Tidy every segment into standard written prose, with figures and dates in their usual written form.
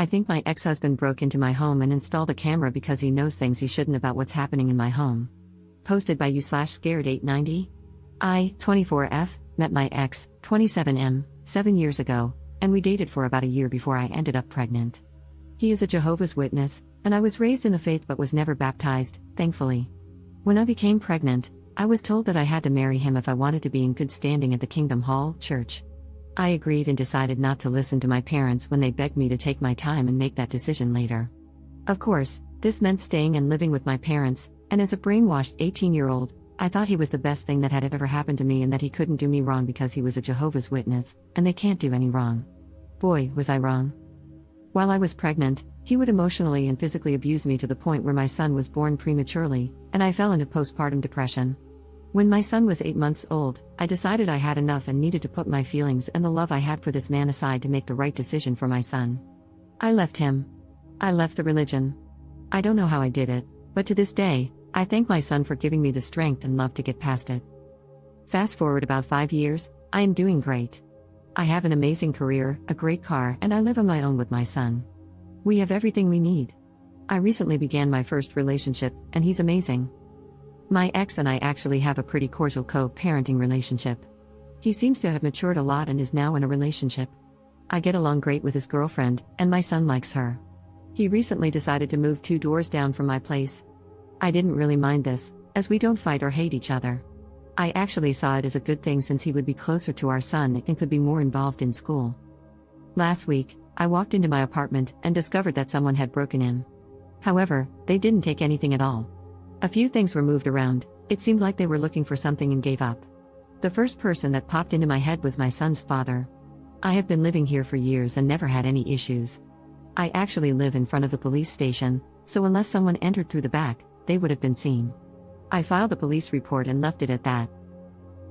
I think my ex-husband broke into my home and installed a camera because he knows things he shouldn't about what's happening in my home. Posted by you/scared890. I, 24F, met my ex, 27M, 7 years ago, and we dated for about a year before I ended up pregnant. He is a Jehovah's Witness, and I was raised in the faith but was never baptized, thankfully. When I became pregnant, I was told that I had to marry him if I wanted to be in good standing at the Kingdom Hall Church. I agreed and decided not to listen to my parents when they begged me to take my time and make that decision later. Of course, this meant staying and living with my parents, and as a brainwashed 18-year-old, I thought he was the best thing that had ever happened to me and that he couldn't do me wrong because he was a Jehovah's Witness, and they can't do any wrong. Boy, was I wrong. While I was pregnant, he would emotionally and physically abuse me to the point where my son was born prematurely, and I fell into postpartum depression. When my son was 8 months old, I decided I had enough and needed to put my feelings and the love I had for this man aside to make the right decision for my son. I left him. I left the religion. I don't know how I did it, but to this day, I thank my son for giving me the strength and love to get past it. Fast forward about 5 years, I am doing great. I have an amazing career, a great car, and I live on my own with my son. We have everything we need. I recently began my first relationship, and he's amazing. My ex and I actually have a pretty cordial co-parenting relationship. He seems to have matured a lot and is now in a relationship. I get along great with his girlfriend, and my son likes her. He recently decided to move 2 doors down from my place. I didn't really mind this, as we don't fight or hate each other. I actually saw it as a good thing since he would be closer to our son and could be more involved in school. Last week, I walked into my apartment and discovered that someone had broken in. However, they didn't take anything at all. A few things were moved around. It seemed like they were looking for something and gave up. The first person that popped into my head was my son's father. I have been living here for years and never had any issues. I actually live in front of the police station, so unless someone entered through the back, they would have been seen. I filed a police report and left it at that.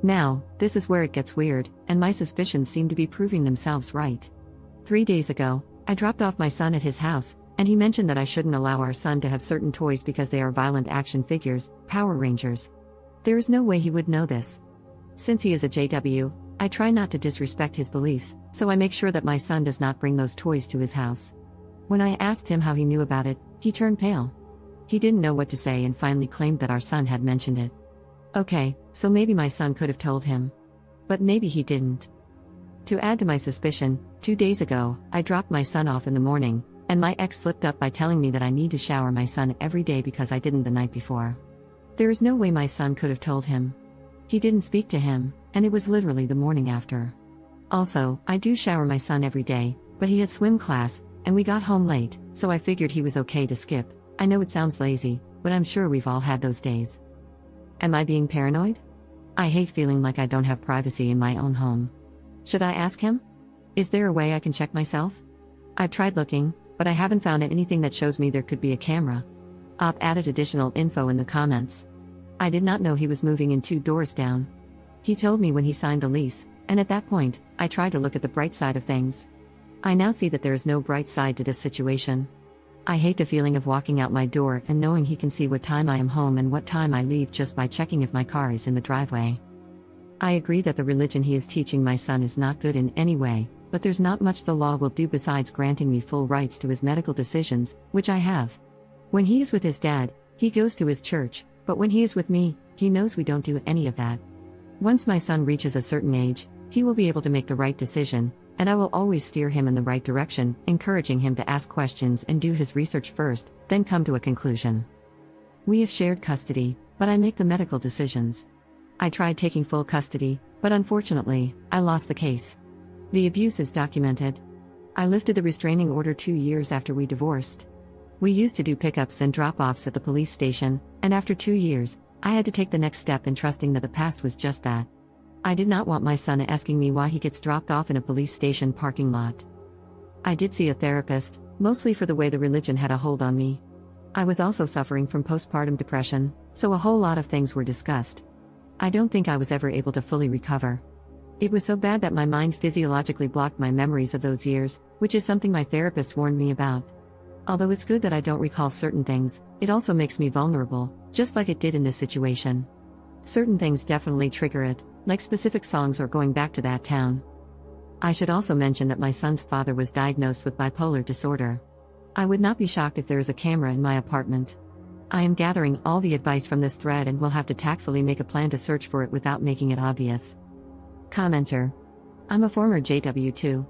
Now, this is where it gets weird, and my suspicions seem to be proving themselves right. 3 days ago, I dropped off my son at his house, and he mentioned that I shouldn't allow our son to have certain toys because they are violent action figures, Power Rangers. There is no way he would know this. Since he is a JW, I try not to disrespect his beliefs, so I make sure that my son does not bring those toys to his house. When I asked him how he knew about it, he turned pale. He didn't know what to say and finally claimed that our son had mentioned it. Okay, so maybe my son could have told him. But maybe he didn't. To add to my suspicion, 2 days ago, I dropped my son off in the morning, and my ex slipped up by telling me that I need to shower my son every day because I didn't the night before. There is no way my son could have told him. He didn't speak to him, and it was literally the morning after. Also, I do shower my son every day, but he had swim class, and we got home late, so I figured he was okay to skip. I know it sounds lazy, but I'm sure we've all had those days. Am I being paranoid? I hate feeling like I don't have privacy in my own home. Should I ask him? Is there a way I can check myself? I've tried looking, but I haven't found anything that shows me there could be a camera. Op added additional info in the comments. I did not know he was moving in 2 doors down. He told me when he signed the lease, and at that point, I tried to look at the bright side of things. I now see that there is no bright side to this situation. I hate the feeling of walking out my door and knowing he can see what time I am home and what time I leave just by checking if my car is in the driveway. I agree that the religion he is teaching my son is not good in any way, but there's not much the law will do besides granting me full rights to his medical decisions, which I have. When he is with his dad, he goes to his church, but when he is with me, he knows we don't do any of that. Once my son reaches a certain age, he will be able to make the right decision, and I will always steer him in the right direction, encouraging him to ask questions and do his research first, then come to a conclusion. We have shared custody, but I make the medical decisions. I tried taking full custody, but unfortunately, I lost the case. The abuse is documented. I lifted the restraining order 2 years after we divorced. We used to do pickups and drop-offs at the police station, and after 2 years, I had to take the next step in trusting that the past was just that. I did not want my son asking me why he gets dropped off in a police station parking lot. I did see a therapist, mostly for the way the religion had a hold on me. I was also suffering from postpartum depression, so a whole lot of things were discussed. I don't think I was ever able to fully recover. It was so bad that my mind physiologically blocked my memories of those years, which is something my therapist warned me about. Although it's good that I don't recall certain things, it also makes me vulnerable, just like it did in this situation. Certain things definitely trigger it, like specific songs or going back to that town. I should also mention that my son's father was diagnosed with bipolar disorder. I would not be shocked if there is a camera in my apartment. I am gathering all the advice from this thread and will have to tactfully make a plan to search for it without making it obvious. Commenter. I'm a former JW2.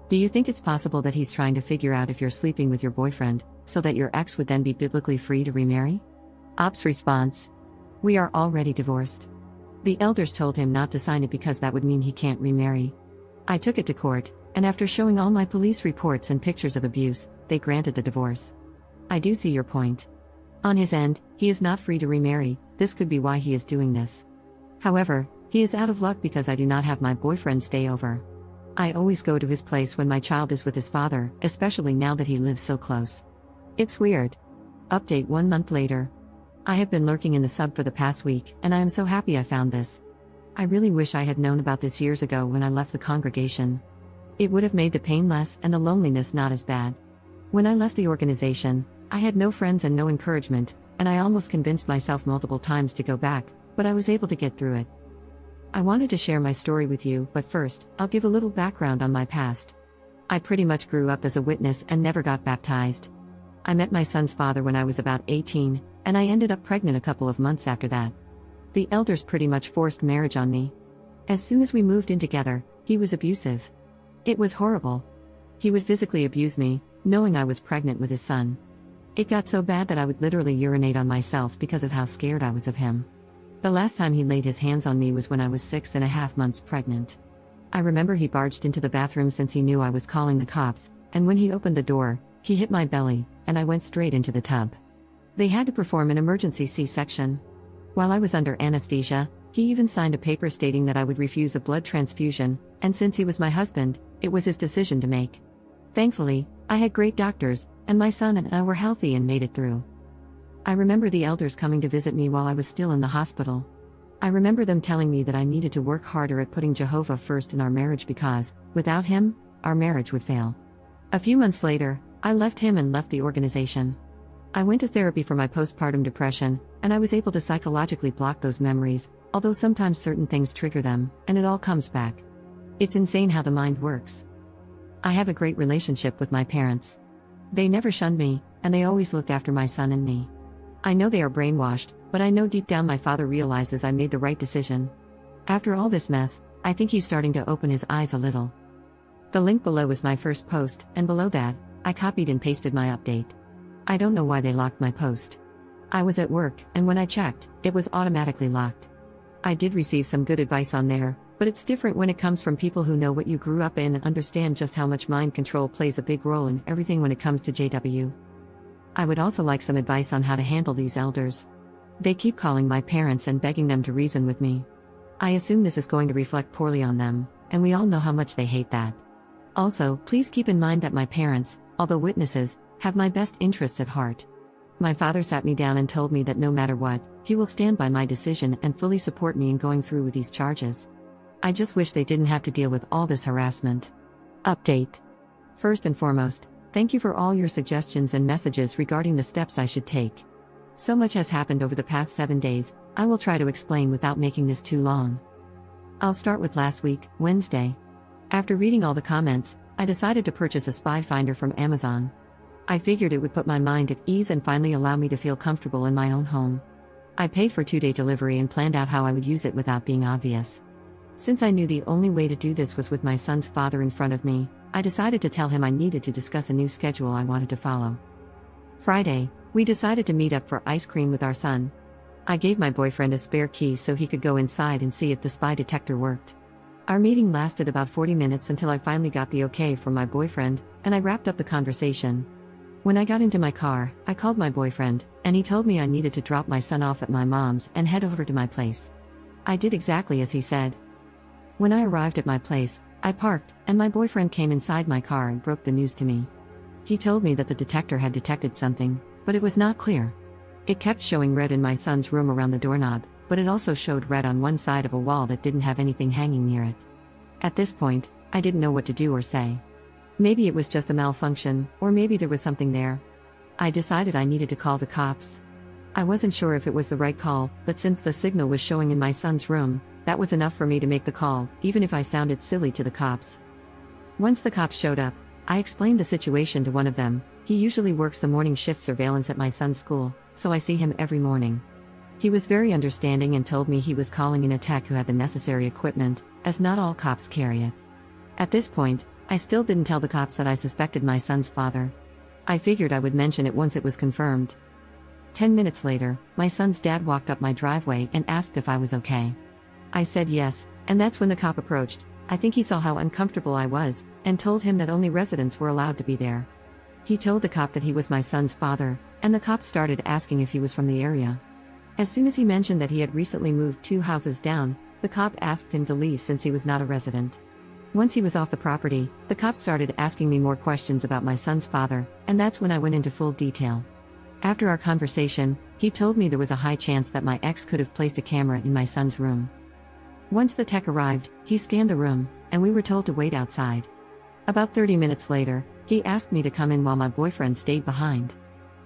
Do you think it's possible that he's trying to figure out if you're sleeping with your boyfriend, so that your ex would then be biblically free to remarry? Ops response. We are already divorced. The elders told him not to sign it because that would mean he can't remarry. I took it to court, and after showing all my police reports and pictures of abuse, they granted the divorce. I do see your point. On his end, he is not free to remarry. This could be why he is doing this. However, he is out of luck because I do not have my boyfriend stay over. I always go to his place when my child is with his father, especially now that he lives so close. It's weird. Update 1 month later. I have been lurking in the sub for the past week, and I am so happy I found this. I really wish I had known about this years ago when I left the congregation. It would have made the pain less and the loneliness not as bad. When I left the organization, I had no friends and no encouragement, and I almost convinced myself multiple times to go back, but I was able to get through it. I wanted to share my story with you, but first, I'll give a little background on my past. I pretty much grew up as a witness and never got baptized. I met my son's father when I was about 18, and I ended up pregnant a couple of months after that. The elders pretty much forced marriage on me. As soon as we moved in together, he was abusive. It was horrible. He would physically abuse me, knowing I was pregnant with his son. It got so bad that I would literally urinate on myself because of how scared I was of him. The last time he laid his hands on me was when I was 6.5 months pregnant. I remember he barged into the bathroom since he knew I was calling the cops, and when he opened the door, he hit my belly, and I went straight into the tub. They had to perform an emergency C-section. While I was under anesthesia, he even signed a paper stating that I would refuse a blood transfusion, and since he was my husband, it was his decision to make. Thankfully, I had great doctors, and my son and I were healthy and made it through. I remember the elders coming to visit me while I was still in the hospital. I remember them telling me that I needed to work harder at putting Jehovah first in our marriage because, without him, our marriage would fail. A few months later, I left him and left the organization. I went to therapy for my postpartum depression, and I was able to psychologically block those memories, although sometimes certain things trigger them, and it all comes back. It's insane how the mind works. I have a great relationship with my parents. They never shunned me, and they always looked after my son and me. I know they are brainwashed, but I know deep down my father realizes I made the right decision. After all this mess, I think he's starting to open his eyes a little. The link below is my first post, and below that, I copied and pasted my update. I don't know why they locked my post. I was at work, and when I checked, it was automatically locked. I did receive some good advice on there, but it's different when it comes from people who know what you grew up in and understand just how much mind control plays a big role in everything when it comes to JW. I would also like some advice on how to handle these elders. They keep calling my parents and begging them to reason with me. I assume this is going to reflect poorly on them, and we all know how much they hate that. Also, please keep in mind that my parents, although witnesses, have my best interests at heart. My father sat me down and told me that no matter what, he will stand by my decision and fully support me in going through with these charges. I just wish they didn't have to deal with all this harassment. Update. First and foremost, thank you for all your suggestions and messages regarding the steps I should take. So much has happened over the past 7 days, I will try to explain without making this too long. I'll start with last week, Wednesday. After reading all the comments, I decided to purchase a spy finder from Amazon. I figured it would put my mind at ease and finally allow me to feel comfortable in my own home. I paid for 2-day delivery and planned out how I would use it without being obvious. Since I knew the only way to do this was with my son's father in front of me, I decided to tell him I needed to discuss a new schedule I wanted to follow. Friday, we decided to meet up for ice cream with our son. I gave my boyfriend a spare key so he could go inside and see if the spy detector worked. Our meeting lasted about 40 minutes until I finally got the okay from my boyfriend, and I wrapped up the conversation. When I got into my car, I called my boyfriend, and he told me I needed to drop my son off at my mom's and head over to my place. I did exactly as he said. When I arrived at my place, I parked, and my boyfriend came inside my car and broke the news to me. He told me that the detector had detected something, but it was not clear. It kept showing red in my son's room around the doorknob, but it also showed red on one side of a wall that didn't have anything hanging near it. At this point, I didn't know what to do or say. Maybe it was just a malfunction, or maybe there was something there. I decided I needed to call the cops. I wasn't sure if it was the right call, but since the signal was showing in my son's room, that was enough for me to make the call, even if I sounded silly to the cops. Once the cops showed up, I explained the situation to one of them. He usually works the morning shift surveillance at my son's school, so I see him every morning. He was very understanding and told me he was calling in a tech who had the necessary equipment, as not all cops carry it. At this point, I still didn't tell the cops that I suspected my son's father. I figured I would mention it once it was confirmed. 10 minutes later, my son's dad walked up my driveway and asked if I was okay. I said yes, and that's when the cop approached. I think he saw how uncomfortable I was, and told him that only residents were allowed to be there. He told the cop that he was my son's father, and the cop started asking if he was from the area. As soon as he mentioned that he had recently moved 2 houses down, the cop asked him to leave since he was not a resident. Once he was off the property, the cop started asking me more questions about my son's father, and that's when I went into full detail. After our conversation, he told me there was a high chance that my ex could have placed a camera in my son's room. Once the tech arrived, he scanned the room, and we were told to wait outside. About 30 minutes later, he asked me to come in while my boyfriend stayed behind.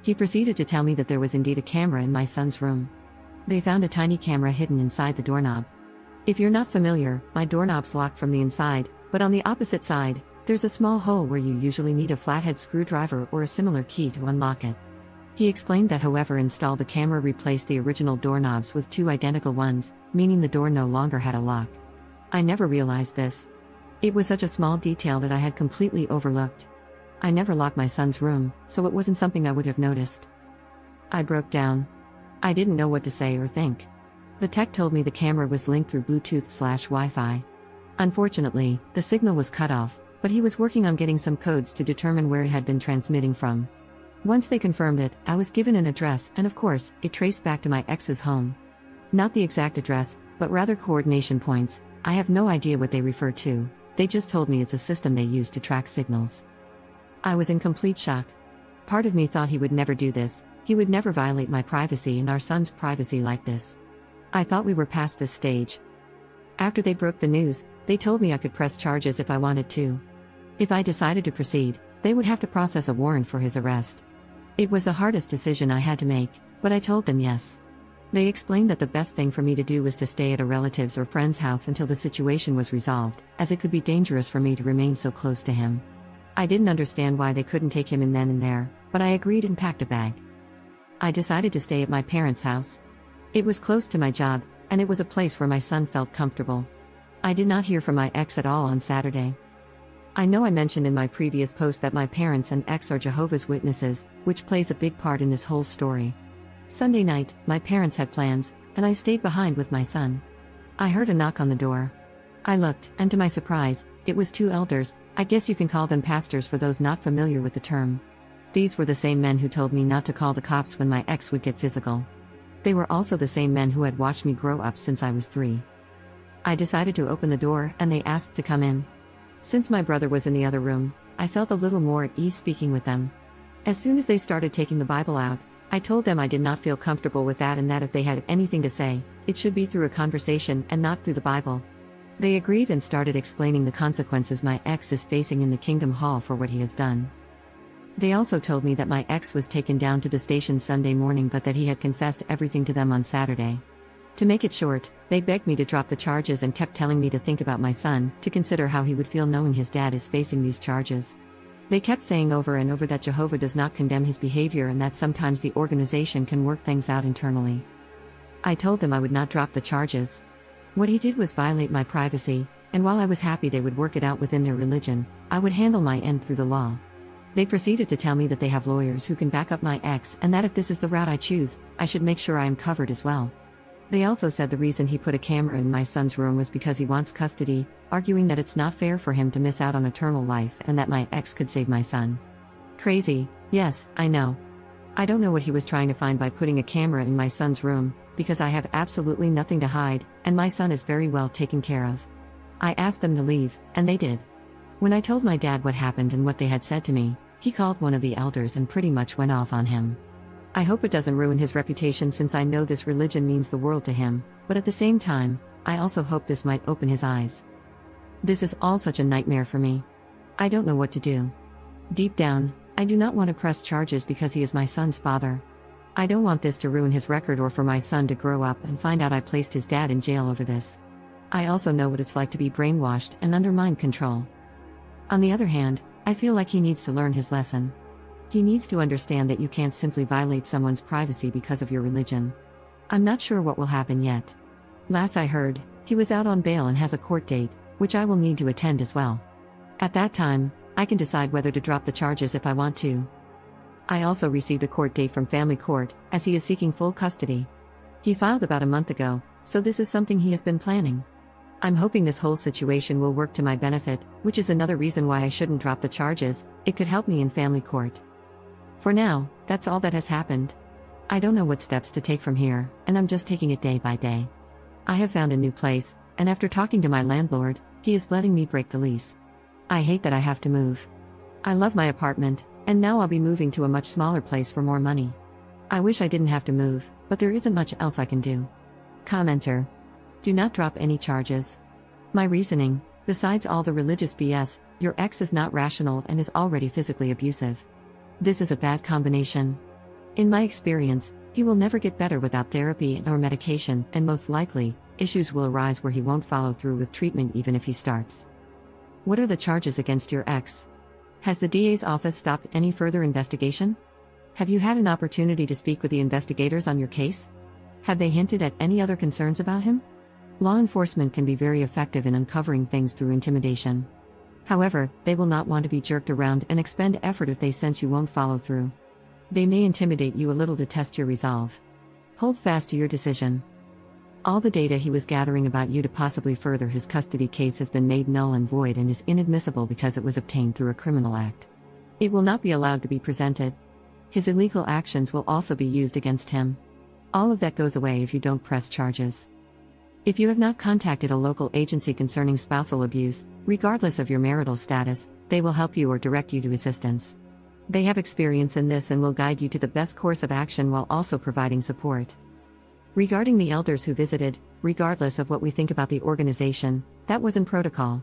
He proceeded to tell me that there was indeed a camera in my son's room. They found a tiny camera hidden inside the doorknob. If you're not familiar, my doorknob's locked from the inside, but on the opposite side, there's a small hole where you usually need a flathead screwdriver or a similar key to unlock it. He explained that whoever installed the camera replaced the original doorknobs with 2 identical ones, meaning the door no longer had a lock. I never realized this. It was such a small detail that I had completely overlooked. I never locked my son's room, so it wasn't something I would have noticed. I broke down. I didn't know what to say or think. The tech told me the camera was linked through Bluetooth/Wi-Fi. Unfortunately, the signal was cut off, but he was working on getting some codes to determine where it had been transmitting from. Once they confirmed it, I was given an address, and of course, it traced back to my ex's home. Not the exact address, but rather coordination points. I have no idea what they refer to. They just told me it's a system they use to track signals. I was in complete shock. Part of me thought he would never do this. He would never violate my privacy and our son's privacy like this. I thought we were past this stage. After they broke the news, they told me I could press charges if I wanted to. If I decided to proceed, they would have to process a warrant for his arrest. It was the hardest decision I had to make, but I told them yes. They explained that the best thing for me to do was to stay at a relative's or friend's house until the situation was resolved, as it could be dangerous for me to remain so close to him. I didn't understand why they couldn't take him in then and there, but I agreed and packed a bag. I decided to stay at my parents' house. It was close to my job, and it was a place where my son felt comfortable. I did not hear from my ex at all on Saturday. I know I mentioned in my previous post that my parents and ex are Jehovah's Witnesses, which plays a big part in this whole story. Sunday night, my parents had plans, and I stayed behind with my son. I heard a knock on the door. I looked, and to my surprise, it was 2 elders. I guess you can call them pastors for those not familiar with the term. These were the same men who told me not to call the cops when my ex would get physical. They were also the same men who had watched me grow up since I was 3. I decided to open the door, and they asked to come in. Since my brother was in the other room, I felt a little more at ease speaking with them. As soon as they started taking the Bible out, I told them I did not feel comfortable with that and that if they had anything to say, it should be through a conversation and not through the Bible. They agreed and started explaining the consequences my ex is facing in the Kingdom Hall for what he has done. They also told me that my ex was taken down to the station Sunday morning but that he had confessed everything to them on Saturday. To make it short, they begged me to drop the charges and kept telling me to think about my son, to consider how he would feel knowing his dad is facing these charges. They kept saying over and over that Jehovah does not condemn his behavior and that sometimes the organization can work things out internally. I told them I would not drop the charges. What he did was violate my privacy, and while I was happy they would work it out within their religion, I would handle my end through the law. They proceeded to tell me that they have lawyers who can back up my ex and that if this is the route I choose, I should make sure I am covered as well. They also said the reason he put a camera in my son's room was because he wants custody, arguing that it's not fair for him to miss out on eternal life and that my ex could save my son. Crazy, yes, I know. I don't know what he was trying to find by putting a camera in my son's room, because I have absolutely nothing to hide, and my son is very well taken care of. I asked them to leave, and they did. When I told my dad what happened and what they had said to me, he called one of the elders and pretty much went off on him. I hope it doesn't ruin his reputation since I know this religion means the world to him, but at the same time, I also hope this might open his eyes. This is all such a nightmare for me. I don't know what to do. Deep down, I do not want to press charges because he is my son's father. I don't want this to ruin his record or for my son to grow up and find out I placed his dad in jail over this. I also know what it's like to be brainwashed and under mind control. On the other hand, I feel like he needs to learn his lesson. He needs to understand that you can't simply violate someone's privacy because of your religion. I'm not sure what will happen yet. Last I heard, he was out on bail and has a court date, which I will need to attend as well. At that time, I can decide whether to drop the charges if I want to. I also received a court date from family court, as he is seeking full custody. He filed about a month ago, so this is something he has been planning. I'm hoping this whole situation will work to my benefit, which is another reason why I shouldn't drop the charges. It could help me in family court. For now, that's all that has happened. I don't know what steps to take from here, and I'm just taking it day by day. I have found a new place, and after talking to my landlord, he is letting me break the lease. I hate that I have to move. I love my apartment, and now I'll be moving to a much smaller place for more money. I wish I didn't have to move, but there isn't much else I can do. Commenter. Do not drop any charges. My reasoning, besides all the religious BS, your ex is not rational and is already physically abusive. This is a bad combination. In my experience, he will never get better without therapy or medication, and most likely, issues will arise where he won't follow through with treatment even if he starts. What are the charges against your ex? Has the DA's office stopped any further investigation? Have you had an opportunity to speak with the investigators on your case? Have they hinted at any other concerns about him? Law enforcement can be very effective in uncovering things through intimidation. However, they will not want to be jerked around and expend effort if they sense you won't follow through. They may intimidate you a little to test your resolve. Hold fast to your decision. All the data he was gathering about you to possibly further his custody case has been made null and void and is inadmissible because it was obtained through a criminal act. It will not be allowed to be presented. His illegal actions will also be used against him. All of that goes away if you don't press charges. If you have not contacted a local agency concerning spousal abuse, regardless of your marital status, they will help you or direct you to assistance. They have experience in this and will guide you to the best course of action while also providing support. Regarding the elders who visited, regardless of what we think about the organization, that wasn't protocol.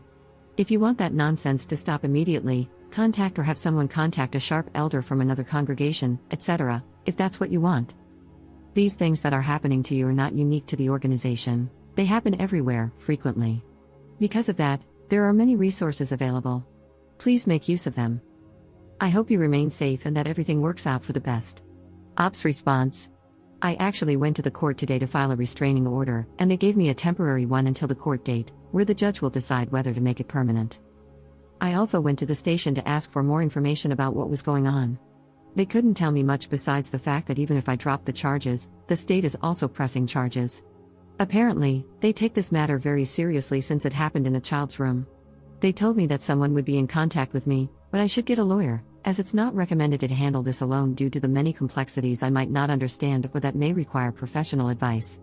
If you want that nonsense to stop immediately, contact or have someone contact a sharp elder from another congregation, etc., if that's what you want. These things that are happening to you are not unique to the organization. They happen everywhere, frequently. Because of that, there are many resources available. Please make use of them. I hope you remain safe and that everything works out for the best. Ops response. I actually went to the court today to file a restraining order, and they gave me a temporary one until the court date, where the judge will decide whether to make it permanent. I also went to the station to ask for more information about what was going on. They couldn't tell me much besides the fact that even if I dropped the charges, the state is also pressing charges. Apparently, they take this matter very seriously since it happened in a child's room. They told me that someone would be in contact with me, but I should get a lawyer, as it's not recommended to handle this alone due to the many complexities I might not understand or that may require professional advice.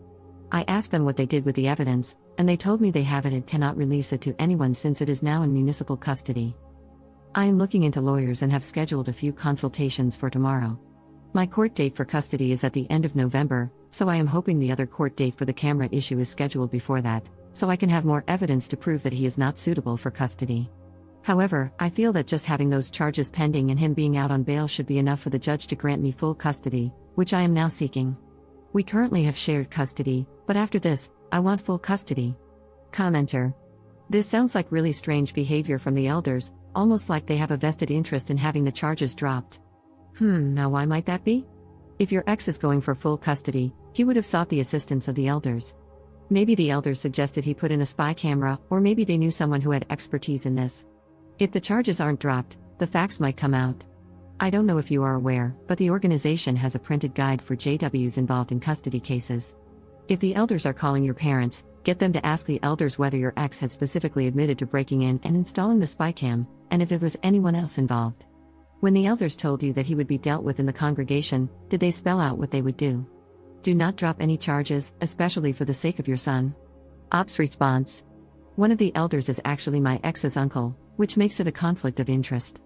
I asked them what they did with the evidence, and they told me they have it and cannot release it to anyone since it is now in municipal custody. I am looking into lawyers and have scheduled a few consultations for tomorrow. My court date for custody is at the end of November, so I am hoping the other court date for the camera issue is scheduled before that, so I can have more evidence to prove that he is not suitable for custody. However, I feel that just having those charges pending and him being out on bail should be enough for the judge to grant me full custody, which I am now seeking. We currently have shared custody, but after this, I want full custody. Commenter. This sounds like really strange behavior from the elders, almost like they have a vested interest in having the charges dropped. Now why might that be? If your ex is going for full custody, he would have sought the assistance of the elders. Maybe the elders suggested he put in a spy camera, or maybe they knew someone who had expertise in this. If the charges aren't dropped, the facts might come out. I don't know if you are aware, but the organization has a printed guide for JWs involved in custody cases. If the elders are calling your parents, get them to ask the elders whether your ex had specifically admitted to breaking in and installing the spy cam, and if it was anyone else involved. When the elders told you that he would be dealt with in the congregation, did they spell out what they would do? Do not drop any charges, especially for the sake of your son. Ops response. One of the elders is actually my ex's uncle, which makes it a conflict of interest.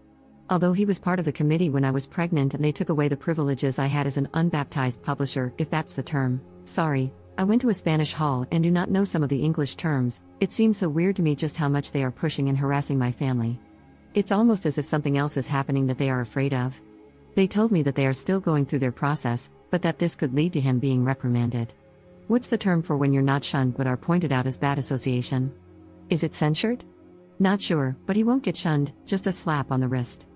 Although he was part of the committee when I was pregnant and they took away the privileges I had as an unbaptized publisher, if that's the term. Sorry, I went to a Spanish hall and do not know some of the English terms. It seems so weird to me just how much they are pushing and harassing my family. It's almost as if something else is happening that they are afraid of. They told me that they are still going through their process, but that this could lead to him being reprimanded. What's the term for when you're not shunned but are pointed out as bad association? Is it censured? Not sure, but he won't get shunned, just a slap on the wrist.